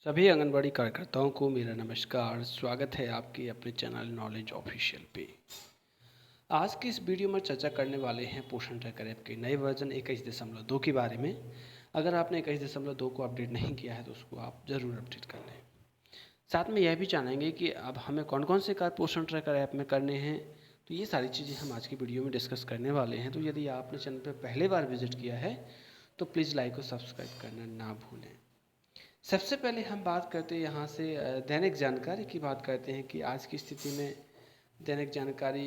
सभी आंगनबाड़ी कार्यकर्ताओं को मेरा नमस्कार। स्वागत है आपके अपने चैनल नॉलेज ऑफिशियल पे। आज की इस वीडियो में चर्चा करने वाले हैं पोषण ट्रैकर ऐप के नए वर्जन 21.2 के बारे में। अगर आपने 21.2 को अपडेट नहीं किया है तो उसको आप ज़रूर अपडेट कर लें। साथ में यह भी जानेंगे कि अब हमें कौन कौन से कार्य पोषण ट्रैकर ऐप में करने हैं। तो ये सारी चीज़ें हम आज की वीडियो में डिस्कस करने वाले हैं। तो यदि आपने चैनल पर पहले बार विजिट किया है तो प्लीज़ लाइक और सब्सक्राइब करना ना भूलें। सबसे पहले हम बात करते हैं यहाँ से दैनिक जानकारी की बात करते हैं कि आज की स्थिति में दैनिक जानकारी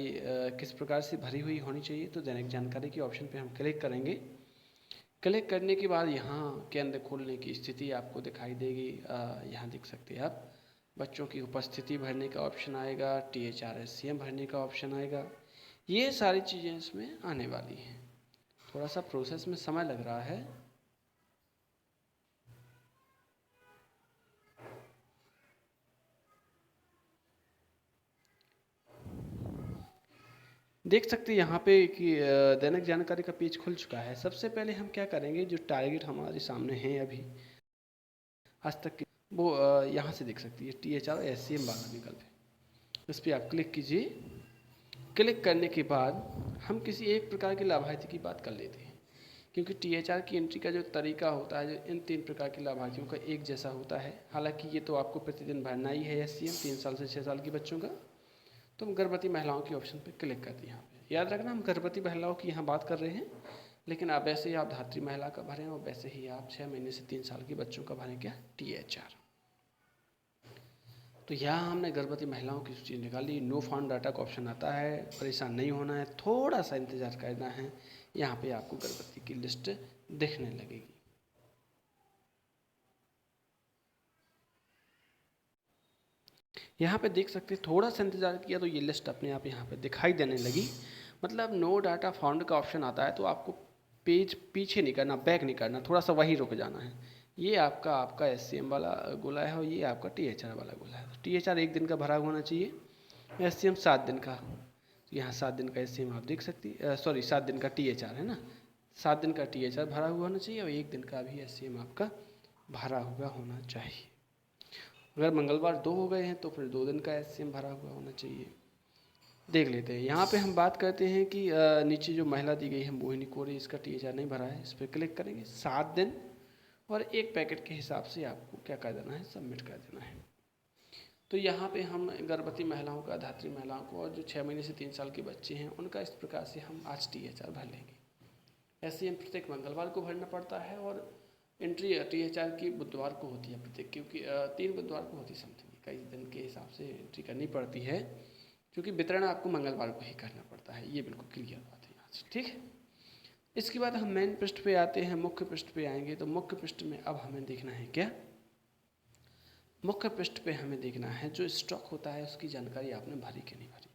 किस प्रकार से भरी हुई होनी चाहिए। तो दैनिक जानकारी के ऑप्शन पे हम क्लिक करेंगे। क्लिक करने के बाद यहाँ केंद्र खोलने की स्थिति आपको दिखाई देगी। यहाँ देख सकते हैं आप बच्चों की उपस्थिति भरने का ऑप्शन आएगा, THR-SCM भरने का ऑप्शन आएगा। ये सारी चीज़ें इसमें आने वाली हैं। थोड़ा सा प्रोसेस में समय लग रहा है। देख सकते हैं यहाँ पे कि दैनिक जानकारी का पेज खुल चुका है। सबसे पहले हम क्या करेंगे, जो टारगेट हमारे सामने हैं अभी आज तक के, वो यहाँ से देख सकती है THR-SCM वाला विकल्प है। इस पर आप क्लिक कीजिए। क्लिक करने के बाद हम किसी एक प्रकार के लाभार्थी की बात कर लेते हैं, क्योंकि THR की एंट्री का जो तरीका होता है, जो इन 3 प्रकार के लाभार्थियों का एक जैसा होता है। हालांकि ये तो आपको प्रतिदिन भरना ही है SCM 3 साल से 6 साल के बच्चों का। तो हम गर्भवती महिलाओं के ऑप्शन पर क्लिक करते हैं। यहाँ पे याद रखना हम गर्भवती महिलाओं की यहाँ बात कर रहे हैं, लेकिन आप वैसे ही आप धात्री महिला का भरें और वैसे ही आप 6 महीने से 3 साल के बच्चों का भरें क्या, THR। तो यहाँ हमने गर्भवती महिलाओं की सूची निकाली। नो फाउंड डाटा का ऑप्शन आता है, परेशान नहीं होना है, थोड़ा सा इंतजार करना है। यहाँ पे आपको गर्भवती की लिस्ट दिखने लगेगी। यहाँ पे देख सकते हैं, थोड़ा सा इंतज़ार किया तो ये लिस्ट अपने आप यहाँ पे दिखाई देने लगी। मतलब नो डाटा फाउंड का ऑप्शन आता है तो आपको पेज पीछे नहीं करना, बैक नहीं करना, थोड़ा सा वहीं रुक जाना है। ये आपका SCM वाला गोला है और ये आपका THR वाला गोला है। तो THR 1 दिन का भरा हुआ होना चाहिए, SCM 7 दिन का। तो यहाँ 7 दिन का SCM आप देख सकती, सॉरी 7 दिन का THR है ना, 7 दिन का THR भरा हुआ होना चाहिए और 1 दिन का भी SCM आपका भरा हुआ होना चाहिए। अगर मंगलवार 2 हो गए हैं तो फिर 2 दिन का SCM भरा हुआ होना चाहिए। देख लेते हैं। यहाँ पे हम बात करते हैं कि नीचे जो महिला दी गई है मोहिनी कोरी, इसका THR नहीं भरा है। इस पर क्लिक करेंगे। 7 दिन और 1 पैकेट के हिसाब से आपको क्या कर देना है, सबमिट कर देना है। तो यहाँ पे हम गर्भवती महिलाओं का, धात्री महिलाओं को और जो 6 महीने से 3 साल के बच्चे हैं उनका इस प्रकार से हम आज THR भर लेंगे। SCM प्रत्येक मंगलवार को भरना पड़ता है और एंट्री THR की बुधवार को होती है प्रत्येक, क्योंकि 3 बुधवार को होती समथिंग, कई दिन के हिसाब से एंट्री करनी पड़ती है, क्योंकि वितरण आपको मंगलवार को ही करना पड़ता है। ये बिल्कुल क्लियर बात है यहाँ से, ठीक है। इसके बाद हम मेन पृष्ठ पे आते हैं, मुख्य पृष्ठ पे आएंगे। तो मुख्य पृष्ठ में अब हमें देखना है क्या, मुख्य पृष्ठ पे हमें देखना है जो स्टॉक होता है उसकी जानकारी आपने भरी कि नहीं भरी।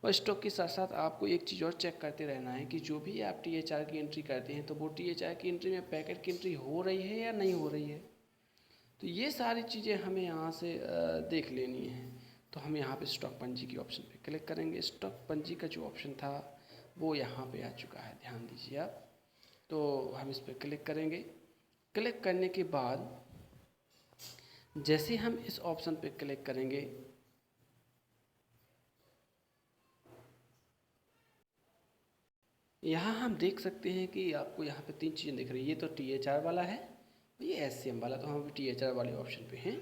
और स्टॉक के साथ साथ आपको एक चीज़ और चेक करते रहना है कि जो भी आप THR की एंट्री करते हैं तो वो THR की एंट्री में पैकेट की एंट्री हो रही है या नहीं हो रही है। तो ये सारी चीज़ें हमें यहाँ से देख लेनी है। तो हम यहाँ पे स्टॉक पंजी की ऑप्शन पे क्लिक करेंगे। स्टॉक पंजी का जो ऑप्शन था वो यहाँ पे आ चुका है, ध्यान दीजिए आप। तो हम इस पर क्लिक करेंगे। क्लिक करने के बाद जैसे हम इस ऑप्शन पे क्लिक करेंगे, यहाँ हम देख सकते हैं कि आपको यहाँ पे 3 चीज़ें दिख रही है। ये तो THR वाला है, ये SCM वाला। तो हम अभी THR वाले ऑप्शन पे हैं।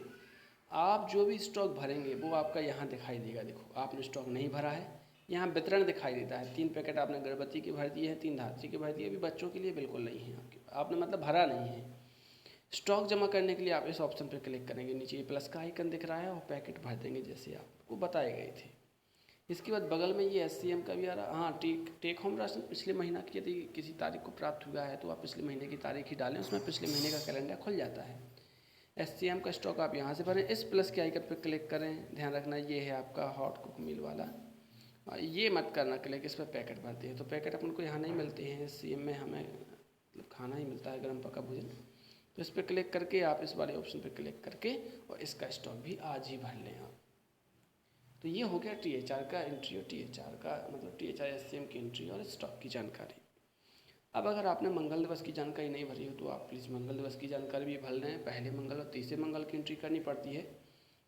आप जो भी स्टॉक भरेंगे वो आपका यहाँ दिखाई देगा। देखो आपने स्टॉक नहीं भरा है, यहाँ वितरण दिखाई देता है। 3 पैकेट आपने गर्भवती के भर दिए हैं, 3 धात्री के भर दिए, अभी बच्चों के लिए बिल्कुल नहीं है आपने मतलब भरा नहीं है। स्टॉक जमा करने के लिए आप इस ऑप्शन पर क्लिक करेंगे। नीचे ये प्लस का आइकन दिख रहा है और पैकेट भर देंगे जैसे आपको बताए गए थे। इसके बाद बगल में ये SCM का भी आ रहा। हाँ, टेक होम राशन पिछले महीना की यदि किसी तारीख को प्राप्त हुआ है तो आप पिछले महीने की तारीख ही डालें, उसमें पिछले महीने का कैलेंडर खुल जाता है। SCM का स्टॉक आप यहाँ से भरें। इस प्लस के आइकन पर क्लिक करें। ध्यान रखना ये है आपका हॉट कुक मील वाला, ये मत करना क्लिक, इस पर पैकेट भरते हैं। तो पैकेट अपन को यहाँ नहीं मिलते हैं, SCM में हमें मतलब खाना ही मिलता है, गर्म पका भोजन। तो इस पर क्लिक करके आप इस वाले ऑप्शन पर क्लिक करके और इसका स्टॉक भी आज ही भर लें आप। तो ये हो गया THR का एंट्री और THR का मतलब THR SCM की एंट्री और स्टॉक की जानकारी। अब अगर आपने मंगल दिवस की जानकारी नहीं भरी हो तो आप प्लीज़ मंगल दिवस की जानकारी भी भर लें। पहले मंगल और तीसरे मंगल की एंट्री करनी पड़ती है।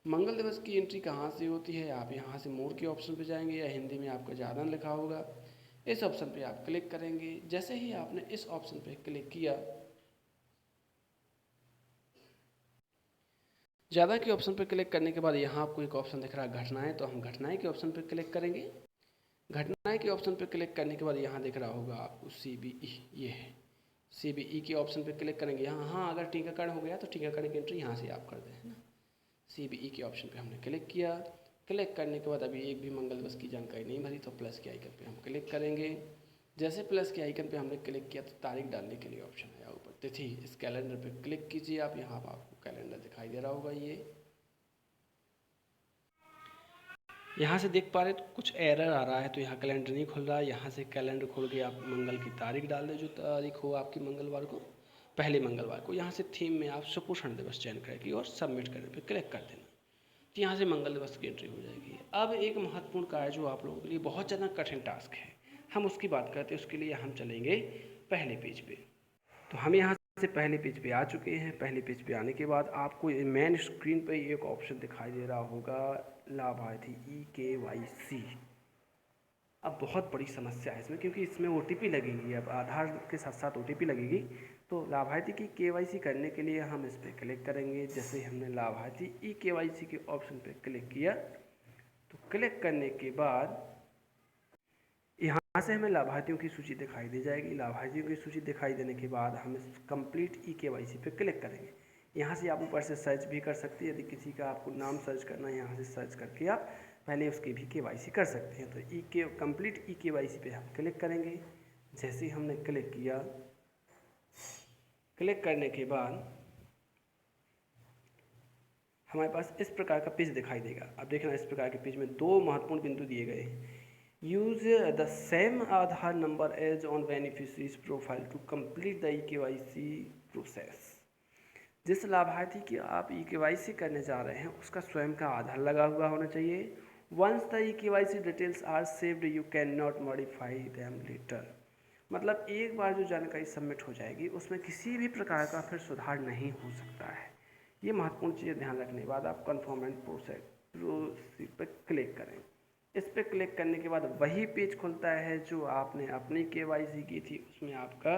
मंगल दिवस की एंट्री कहाँ से होती है, आप यहाँ से मोर के ऑप्शन पे जाएंगे या हिंदी में आपका ज़्यादा लिखा होगा, इस ऑप्शन पे आप क्लिक करेंगे। जैसे ही आपने इस ऑप्शन पे क्लिक किया, ज़्यादा के ऑप्शन पे क्लिक करने के बाद यहाँ आपको एक ऑप्शन दिख रहा है घटनाएं, तो हम घटनाएं के ऑप्शन पे क्लिक करेंगे। घटनाएं के ऑप्शन पे क्लिक करने के बाद यहाँ दिख रहा होगा आपको CBE, ये है CBE के ऑप्शन पे क्लिक करेंगे। यहाँ हाँ अगर टीकाकरण हो गया तो टीकाकरण की एंट्री यहाँ से आप कर दें, है ना। CBE के ऑप्शन पे हमने क्लिक किया। क्लिक करने के बाद अभी एक भी मंगल दिवस की जानकारी नहीं भरी तो प्लस के आइकन पे हम क्लिक करेंगे। जैसे प्लस के आइकन पे हमने क्लिक किया तो तारीख डालने के लिए ऑप्शन आया ऊपर तिथि, इस कैलेंडर पे क्लिक कीजिए आप। यहाँ पर आपको कैलेंडर दिखाई दे रहा होगा, ये यहाँ से देख पा रहे तो कुछ एरर आ रहा है, तो यहाँ कैलेंडर नहीं खुल रहा है। यहाँ से कैलेंडर खोल के आप मंगल की तारीख डाल दें, जो तारीख हो आपकी मंगलवार को, पहले मंगलवार को। यहाँ से थीम में आप सुपोषण दिवस चयन करके और सबमिट करने पे क्लिक कर देना, तो यहाँ से मंगल दिवस की एंट्री हो जाएगी। अब एक महत्वपूर्ण कार्य जो आप लोगों के लिए बहुत ज़्यादा कठिन टास्क है, हम उसकी बात करते हैं। उसके लिए हम चलेंगे पहले पेज पे। तो हम यहाँ से पहले पेज पे आ चुके हैं। पहले पेज पे आने के बाद आपको मेन स्क्रीन पे एक ऑप्शन दिखाई दे रहा होगा लाभार्थी EKYC। अब बहुत बड़ी समस्या है इसमें, क्योंकि इसमें OTP लगेगी। अब आधार के साथ साथ OTP लगेगी। तो लाभार्थी की KYC करने के लिए हम इस पर क्लिक करेंगे। जैसे हमने लाभार्थी EKYC के ऑप्शन पे क्लिक किया, तो क्लिक करने के बाद यहाँ से हमें लाभार्थियों की सूची दिखाई दे जाएगी। लाभार्थियों की सूची दिखाई देने के बाद हम इस कंप्लीट EKYC पे क्लिक करेंगे। यहाँ से आप ऊपर से सर्च भी कर सकते हैं। यदि किसी का आपको नाम सर्च करना है, यहाँ से सर्च करके आप पहले उसकी भी KYC कर सकते हैं। तो कंप्लीट EKYC पे हम क्लिक करेंगे। जैसे ही हमने क्लिक किया, क्लिक करने के बाद हमारे पास इस प्रकार का पेज दिखाई देगा। अब देखना, इस प्रकार के पेज में दो महत्वपूर्ण बिंदु दिए गए हैं। Use the same Aadhaar number as on beneficiaries profile to complete the EKYC process. जिस लाभार्थी की आप EKYC करने जा रहे हैं उसका स्वयं का आधार लगा हुआ होना चाहिए। Once the EKYC details are saved you can not modify them later. मतलब एक बार जो जानकारी सबमिट हो जाएगी उसमें किसी भी प्रकार का फिर सुधार नहीं हो सकता है। ये महत्वपूर्ण चीज़ ध्यान रखने के बाद आप कन्फर्म एंड प्रोसीड पर क्लिक करें। इस पर क्लिक करने के बाद वही पेज खुलता है जो आपने अपनी KYC की थी। उसमें आपका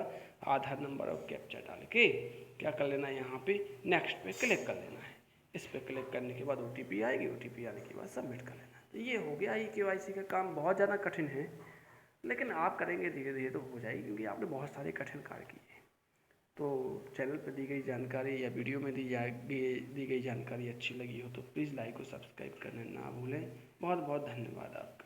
आधार नंबर और कैप्चा डाल के क्या कर लेना है, यहाँ पे नेक्स्ट पे क्लिक कर लेना है। इस पर क्लिक करने के बाद OTP आएगी, OTP आने के बाद सबमिट कर लेना। तो ये हो गया। EKYC का काम बहुत ज़्यादा कठिन है, लेकिन आप करेंगे धीरे धीरे तो हो जाएगी, क्योंकि आपने बहुत सारे कठिन कार्य किए हैं। तो चैनल पर दी गई जानकारी या वीडियो में दी गई जानकारी अच्छी लगी हो तो प्लीज़ लाइक और सब्सक्राइब करना ना भूलें। बहुत बहुत धन्यवाद आपका।